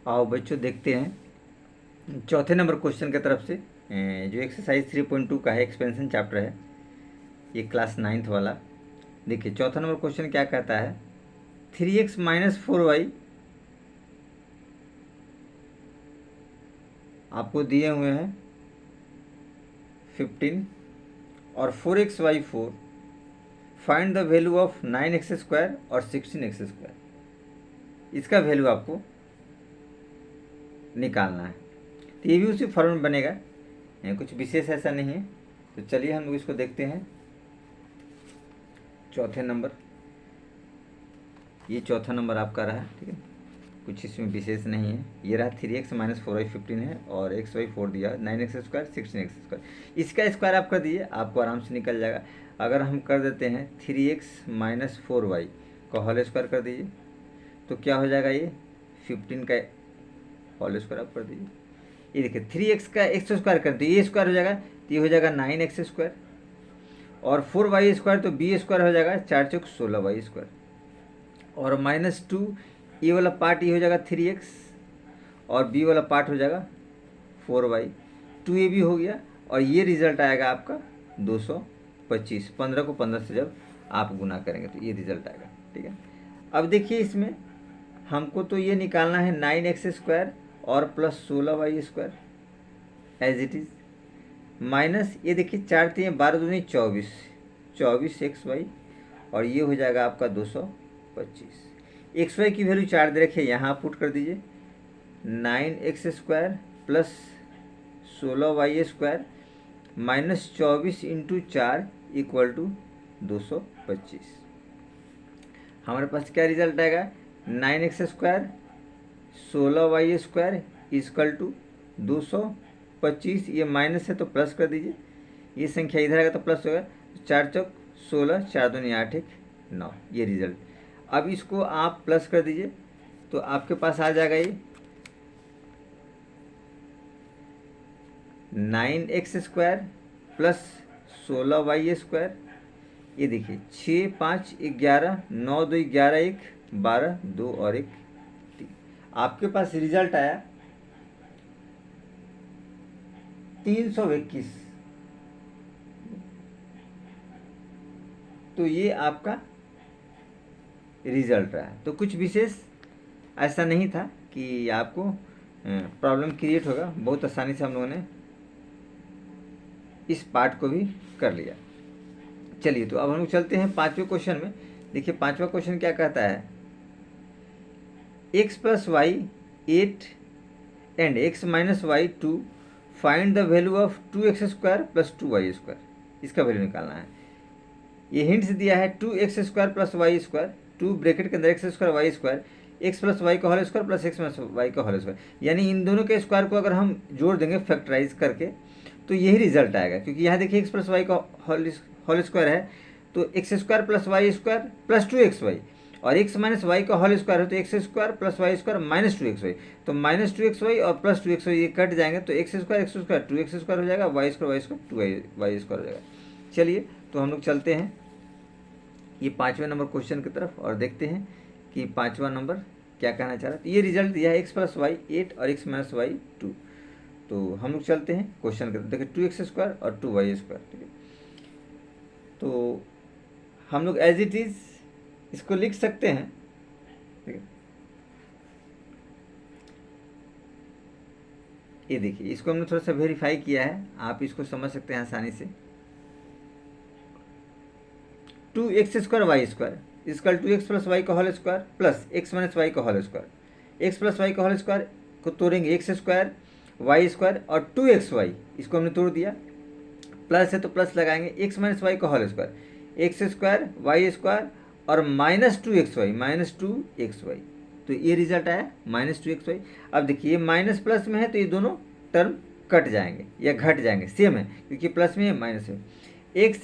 आओ बच्चों देखते हैं चौथे नंबर क्वेश्चन की तरफ से, जो एक्सरसाइज 3.2 का है, एक्सपेंशन चैप्टर है, ये क्लास 9th वाला। देखिए चौथा नंबर क्वेश्चन क्या कहता है, 3x माइनस 4y आपको दिए हुए हैं 15 और 4xy4, find the value of 9x² और 16x²। इसका वैल्यू आपको निकालना है। तो ये भी उसी फॉर्म में बनेगा, कुछ विशेष ऐसा नहीं है। तो चलिए हम लोग इसको देखते हैं। चौथे नंबर, ये चौथा नंबर आपका रहा, ठीक है, कुछ इसमें विशेष नहीं है। ये रहा 3x माइनस 4y 15 है और xy 4 दिया, 9x² 16x²। इसका स्क्वायर आप कर दीजिए, आपको आराम से निकल जाएगा। अगर हम कर देते हैं 3x माइनस 4y का होल स्क्वायर कर दीजिए, तो क्या हो जाएगा, ये 15 का होल स्क्वायर आप कर दीजिए। ये देखिए 3x का x स्क्वायर कर दीजिए, ये स्क्वायर हो जाएगा, तो ये हो जाएगा 9x² और 4y² तो b² हो जाएगा, 4 चौक 16y², और -2 ये वाला पार्ट ये हो जाएगा 3x और b वाला पार्ट हो जाएगा 4y, 2 ये भी हो गया, और ये रिजल्ट आएगा आपका 225। 15 को 15 से जब आप गुना करेंगे तो ये रिजल्ट आएगा, ठीक है। अब देखिए इसमें हमको तो ये निकालना है 9x² और plus 16y² as it is, minus ये देखिए 4 3 12 दूनी 24, 24xy, और ये हो जाएगा आपका 225। xy की वैल्यू 4 दे रखिए, यहाँ पुट कर दीजिए, 9x² plus 16y² minus 24 into 4 equal to 225। हमारे पास क्या रिजल्ट आएगा, 9x² 16y² इक्वल टू 225। ये माइनस है तो प्लस कर दीजिए, ये संख्या इधर आएगा तो प्लस होगा, 4 चौक 16, 4 दूनी 8 1 9, ये रिजल्ट। अब इसको आप प्लस कर दीजिए तो आपके पास आ जाएगा ये 9x² प्लस 16y²। ये देखिए 6 5 11, 9 2 11 1 12, 2 और 1 3। आपके पास रिजल्ट आया 321। तो ये आपका रिजल्ट रहा। तो कुछ विशेष ऐसा नहीं था कि आपको प्रॉब्लम क्रिएट होगा, बहुत आसानी से हम लोगों ने इस पार्ट को भी कर लिया। चलिए तो अब हम लोग चलते हैं पांचवें क्वेश्चन में। देखिए पांचवा क्वेश्चन क्या कहता है, x plus y 8 and x minus y 2, find the value of 2x² plus 2y²। इसका वैल्यू निकालना है। ये हिंट्स दिया है 2x² प्लस y², 2 ब्रैकेट के अंदर x² y², x plus Y का whole square plus x minus Y का होल स्क्वायर, यानी इन दोनों के स्क्वायर को अगर हम जोड़ देंगे फैक्टराइज करके तो यही रिजल्ट आएगा। क्योंकि यहाँ देखिए x प्लस वाई का होल स्क्वायर है, तो x² plus y² plus 2xy, और x माइनस वाई का होल स्क्वायर है तो x² plus y² minus 2xy, तो माइनस 2xy और प्लस 2xy ये कट जाएंगे, तो x² 2x² हो जाएगा, y² 2y² हो जाएगा। चलिए तो हम लोग चलते हैं ये पाँचवें नंबर क्वेश्चन की तरफ और देखते हैं कि पाँचवा नंबर क्या कहना चाह रहा है। तो ये रिजल्ट दिया है x प्लस वाई 8 और x माइनस वाई 2। तो हम लोग चलते हैं क्वेश्चन के, देखिए 2x² और 2y², ठीक है। तो हम लोग एज इट इज़ इसको लिख सकते हैं, ठीक है। ये देखिए इसको हमने थोड़ा सा वेरीफाई किया है, आप इसको समझ सकते हैं आसानी से। 2x² y² is equal 2x plus Y का whole square plus x minus Y का whole square, x plus Y का होल स्क्वायर को तोड़ेंगे x² y² और 2xy, इसको हमने तोड़ दिया, प्लस है तो प्लस लगाएंगे, x माइनस वाई का होल स्क्वायर, x² y² और माइनस 2xy, तो ये रिजल्ट आया -2xy। अब देखिए ये माइनस प्लस में है तो ये दोनों टर्म कट जाएंगे या घट जाएंगे, सेम है क्योंकि प्लस में है माइनस में, x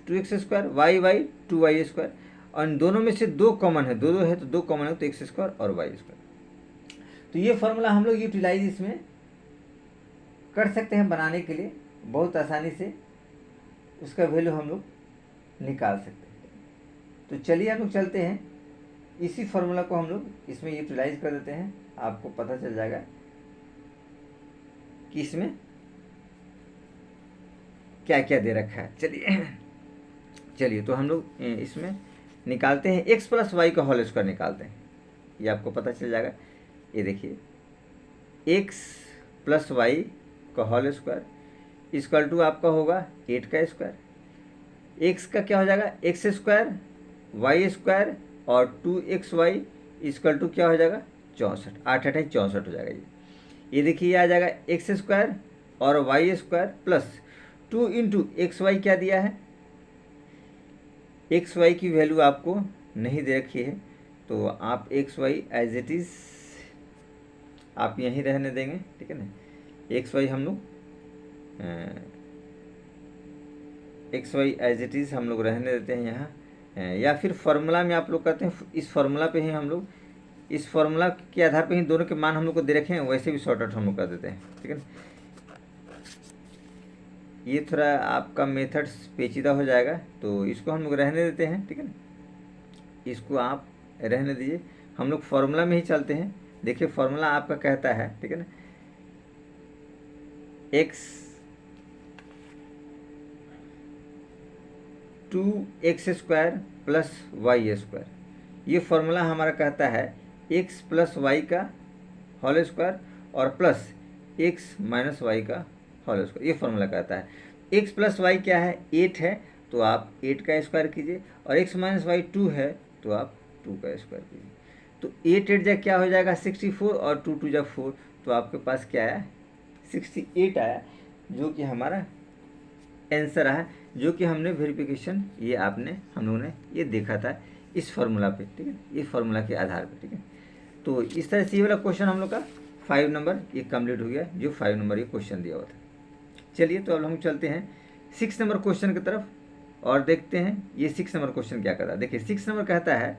2x², y 2y², और इन दोनों में से 2 कॉमन है, दो है तो 2 कॉमन है, तो x² और y²। तो ये फॉर्मूला हम लोग यूटिलाइज इसमें कर सकते हैं बनाने के लिए, बहुत आसानी से उसका वैल्यू हम लोग निकाल सकते हैं। तो चलिए हम लोग चलते हैं इसी फॉर्मूला को हम लोग इसमें यूटिलाइज कर देते हैं, आपको पता चल जाएगा कि इसमें क्या क्या दे रखा है। चलिए तो हम लोग इसमें निकालते हैं x प्लस वाई का होल स्क्वायर निकालते हैं, ये आपको पता चल जाएगा। ये देखिए x प्लस वाई का होल स्क्वायर इक्वल टू आपका होगा 8 का स्क्वायर, x का क्या हो जाएगा एक्स स्क्वायर वाई स्क्वायर और 2xy इक्वल टू क्या हो जाएगा 64, 8 8 64 हो जाएगा। ये देखिए ये आ जाएगा एक्स स्क्वायर और y square plus 2 into x y क्या दिया है, एक्स वाई की वैल्यू आपको नहीं दे रखी है, तो आप x y as it is आप यहीं रहने देंगे, ठीक है ना। एक्स वाई हम लोग x y as it is हम लोग रहने देते हैं यहाँ, या फिर फार्मूला में आप लोग कहते हैं इस फार्मूला पे ही हम लोग, इस फार्मूला के आधार पे ही दोनों के मान हम लोग को दे रखे हैं, वैसे भी शॉर्ट आउट हम लोग कर देते हैं, ठीक है ना। ये थोड़ा आपका मेथड पेचीदा हो जाएगा, तो इसको हम लोग रहने देते हैं, ठीक है ना, इसको आप रहने दीजिए, हम लोग फार्मूला में ही चलते हैं। देखिए फार्मूला आपका कहता है, ठीक है ना, x 2x square plus y square, ये फार्मूला हमारा कहता है x प्लस वाई का होल स्क्वायर और प्लस x माइनस वाई का होल स्क्वायर, ये फार्मूला कहता है। x प्लस वाई क्या है 8 है, तो आप 8 का स्क्वायर कीजिए, और x माइनस वाई 2 है, तो आप 2 का स्क्वायर कीजिए। तो 8 8 जा क्या हो जाएगा 64 और 2 2 जा 4, तो आपके पास क्या आया 68 आया, जो कि हमारा आंसर है, जो कि हमने वेरिफिकेशन ये आपने हम लोगों ने ये देखा था इस फार्मूला पे, ठीक है, ये फार्मूला के आधार पे, ठीक है। तो इस तरह से ये वाला क्वेश्चन हम लोग का 5 नंबर ये कंप्लीट हो गया, जो 5 नंबर ये क्वेश्चन दिया हुआ था। चलिए तो अब हम चलते हैं 6 नंबर क्वेश्चन की तरफ और देखते हैं ये 6 नंबर क्वेश्चन क्या कहता है। देखिए 6 नंबर कहता है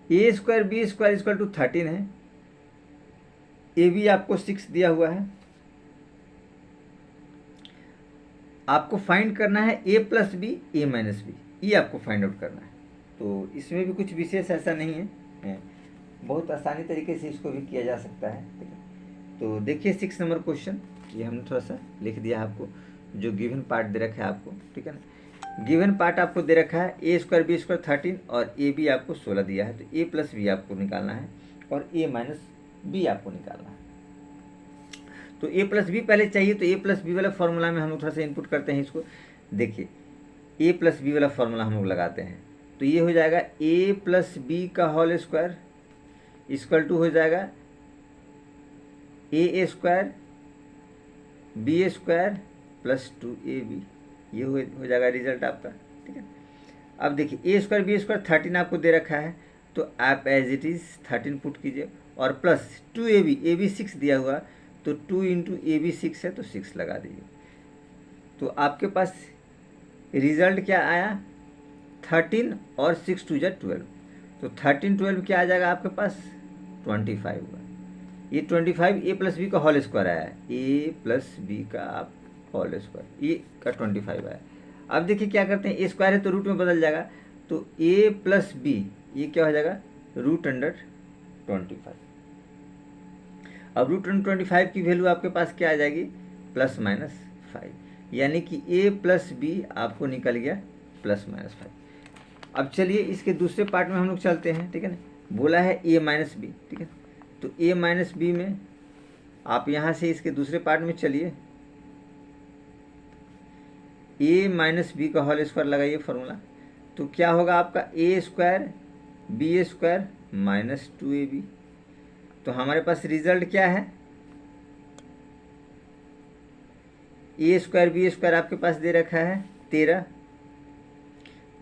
A square B square equal to 13 है, ए बी आपको 6 दिया हुआ है, आपको फाइंड करना है ए प्लस बी ए माइनस बी, ये आपको फाइंड आउट करना है। तो इसमें भी कुछ विशेष ऐसा नहीं है, बहुत आसानी तरीके से इसको भी किया जा सकता है, ठीक है। तो देखिए 6 नंबर क्वेश्चन, ये हमने थोड़ा सा लिख दिया आपको, जो गिवन पार्ट दे रखा है आपको, ठीक है ना। गिवन पार्ट आपको दे रखा है ए स्क्वायर बी स्क्वायर 13 और ए बी आपको 16 दिया है, तो ए प्लस बी आपको निकालना है और ए माइनस बी आपको निकालना है। तो ए प्लस बी पहले चाहिए, तो ए प्लस बी वाला फॉर्मूला में हम लोग थोड़ा सा इनपुट करते हैं इसको। देखिए ए प्लस बी वाला फॉर्मूला हम लोग लगाते हैं, तो ये हो जाएगा ए प्लस बी का होल स्क्वायर इक्वल टू हो जाएगा A square B square plus 2ab, ये हो जाएगा रिजल्ट आपका, ठीक है। अब देखिए ए स्क्वायर बी स्क्वायर 13 आपको दे रखा है, तो आप एज इट इज़ 13 पुट कीजिए और प्लस 2ab, ए बी 6 दिया हुआ, तो 2 इंटू ए बी 6 है, तो 6 लगा दीजिए। तो आपके पास रिजल्ट क्या आया 13 और 6 2 जा 12, तो 13 12 क्या आ जाएगा आपके पास 25 हुआ। ये 25 ए प्लस बी का होल स्क्वायर आया है, ए प्लस बी का आप होल स्क्वायर, ए का 25 आया। अब देखिए क्या करते हैं, ए स्क्वायर है तो रूट में बदल जाएगा, तो ए प्लस बी ये क्या हो जाएगा रूट अंडर 25। अब रूट अंडर 25 की वैल्यू आपके पास क्या आ जाएगी प्लस माइनस 5, यानी कि ए प्लस बी आपको निकल गया प्लस माइनस 5। अब चलिए इसके दूसरे पार्ट में हम लोग चलते हैं, ठीक है ना। बोला है ए माइनस बी, ठीक है, तो ए माइनस बी में आप यहाँ से इसके दूसरे पार्ट में चलिए, ए माइनस बी का होल स्क्वायर लगाइए फॉर्मूला, तो क्या होगा आपका A square B square minus 2ab। तो हमारे पास रिजल्ट क्या है ए स्क्वायर बी स्क्वायर आपके पास दे रखा है 13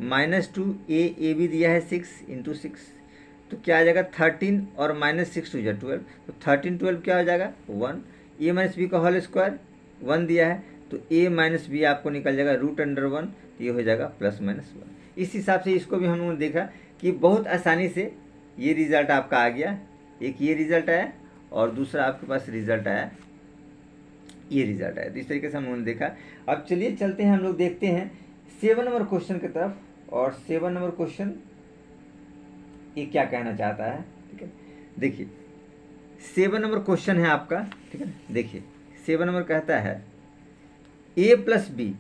माइनस 2 ए बी दिया है 6 इंटू 6, तो क्या आ जाएगा 13 और माइनस 6 2 जा 12, तो 13 12 क्या हो जाएगा 1। ए माइनस बी का होल स्क्वायर 1 दिया है, तो ए माइनस बी आपको निकल जाएगा रूट अंडर 1, तो ये हो जाएगा प्लस माइनस 1। इस हिसाब से इसको भी हम लोगों ने देखा कि बहुत आसानी से ये रिज़ल्ट आपका आ गया, एक ये रिज़ल्ट आया और दूसरा आपके पास रिज़ल्ट आया ये रिज़ल्ट आया। तो इस तरीके से हम लोगों ने देखा। अब चलिए चलते हैं हम लोग देखते हैं 7 नंबर क्वेश्चन की तरफ, और 7 नंबर क्वेश्चन ये क्या कहना चाहता है, ठीक है। देखिए 7 नंबर क्वेश्चन है आपका, ठीक है। देखिए 7 नंबर कहता है a plus b,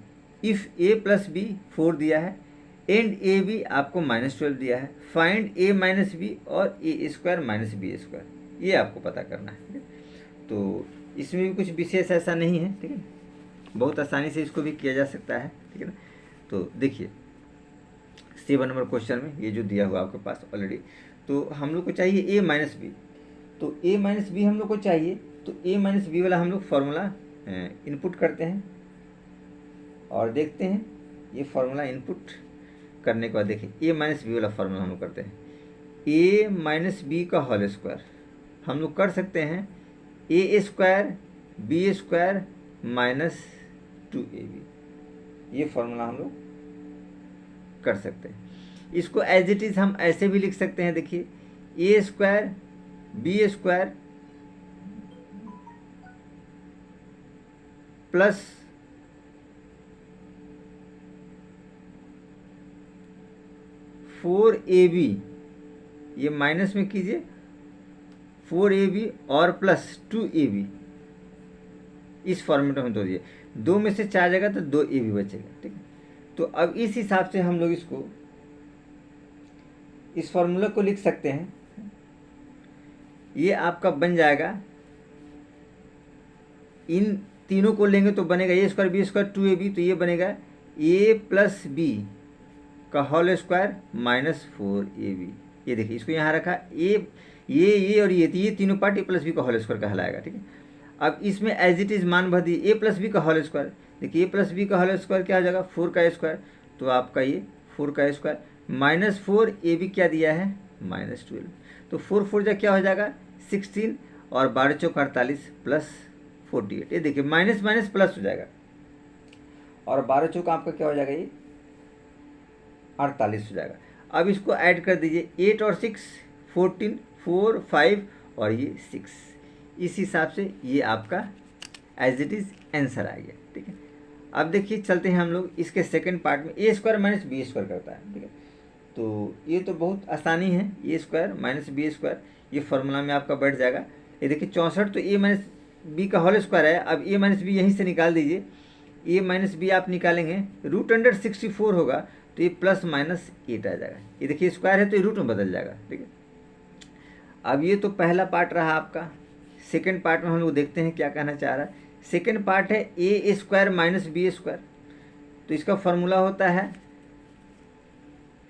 if a plus b 4 दिया है एंड ए बी आपको -12 दिया है, फाइंड a माइनस बी और a square minus b square, ये आपको पता करना है, ठीक है। तो इसमें भी कुछ विशेष ऐसा नहीं है, ठीक है, बहुत आसानी से इसको भी किया जा सकता है, ठीक है ना। तो देखिए 7 नंबर क्वेश्चन में ये जो दिया हुआ आपके पास ऑलरेडी, तो हम लोग को चाहिए a माइनस बी, तो a माइनस बी हम लोग को चाहिए, तो a माइनस बी वाला हम लोग फार्मूला इनपुट करते हैं और देखते हैं। ये फार्मूला इनपुट करने के बाद देखिए a माइनस बी वाला फार्मूला हम लोग करते हैं, a माइनस बी का होल स्क्वायर हम लोग कर सकते हैं a square B square minus 2ab, ये फार्मूला हम लोग कर सकते हैं। इसको एज इट इज़ हम ऐसे भी लिख सकते हैं, देखिए a square B square plus four a b, ये माइनस में कीजिए 4ab और प्लस 2ab, इस फॉर्मेट में दो दिए, 2 में से 4 जाएगा तो 2ab बचेगा, ठीक है। तो अब इस हिसाब से हम लोग इसको इस फॉर्मूला को लिख सकते हैं, ये आपका बन जाएगा, इन तीनों को लेंगे तो बनेगा a square B square 2ab, तो ये बनेगा a प्लस बी का होल स्क्वायर माइनस 4ab। ये देखिए इसको यहाँ रखा, ये और ये तीनों पार्ट a प्लस बी का होल स्क्वायर कहलाएगा, ठीक है। अब इसमें एज इट इज़ मान भर दिए a प्लस बी का होल स्क्वायर, देखिए a प्लस बी का होल स्क्वायर क्या हो जाएगा 4 का स्क्वायर, तो आपका ये 4 का स्क्वायर माइनस 4ab क्या दिया है -12, तो 4 4 जा क्या हो जाएगा 16 और 12 चौक 48 प्लस 48, ये देखिए माइनस माइनस प्लस हो जाएगा और 12 चौक आपका क्या हो जाएगा ये 48 हो जाएगा। अब इसको ऐड कर दीजिए 8 और 6 14, 4 5 और ये 6, इस हिसाब से ये आपका एज इट इज़ आंसर आ गया, ठीक है। अब देखिए चलते हैं हम लोग इसके सेकंड पार्ट में, a square minus b square करता है, ठीक है। तो ये तो बहुत आसानी है, a square minus b square ये फार्मूला में आपका बैठ जाएगा। ये देखिए 64 तो a माइनस बी का होल स्क्वायर है, अब a माइनस बी यहीं से निकाल दीजिए, a माइनस बी आप निकालेंगे √64 होगा, तो ये प्लस माइनस 8 आ जाएगा। ये देखिए स्क्वायर है तो ये रूट में बदल जाएगा, ठीक है। अब ये तो पहला पार्ट रहा आपका, सेकेंड पार्ट में हम लोग देखते हैं क्या कहना चाह रहा है। सेकेंड पार्ट है a square minus b square, तो इसका फॉर्मूला होता है,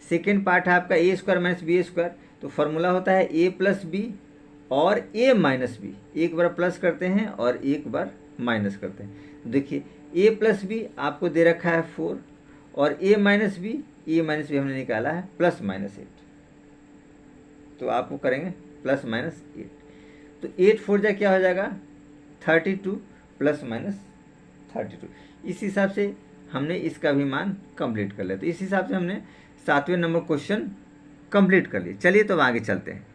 सेकेंड पार्ट है आपका a square minus b square, तो फॉर्मूला होता है a प्लस बी और a माइनस बी, एक बार प्लस करते हैं और एक बार माइनस करते हैं। देखिए a प्लस बी आपको दे रखा है 4 और a माइनस बी हमने निकाला है प्लस माइनस 8, तो आपको करेंगे प्लस माइनस 8, तो 8 4 जा क्या हो जाएगा 32 प्लस माइनस 32, इस हिसाब से हमने इसका भी मान कंप्लीट कर लिया। तो इस हिसाब से हमने 7वें नंबर क्वेश्चन कंप्लीट कर लिए। चलिए तो आगे चलते हैं।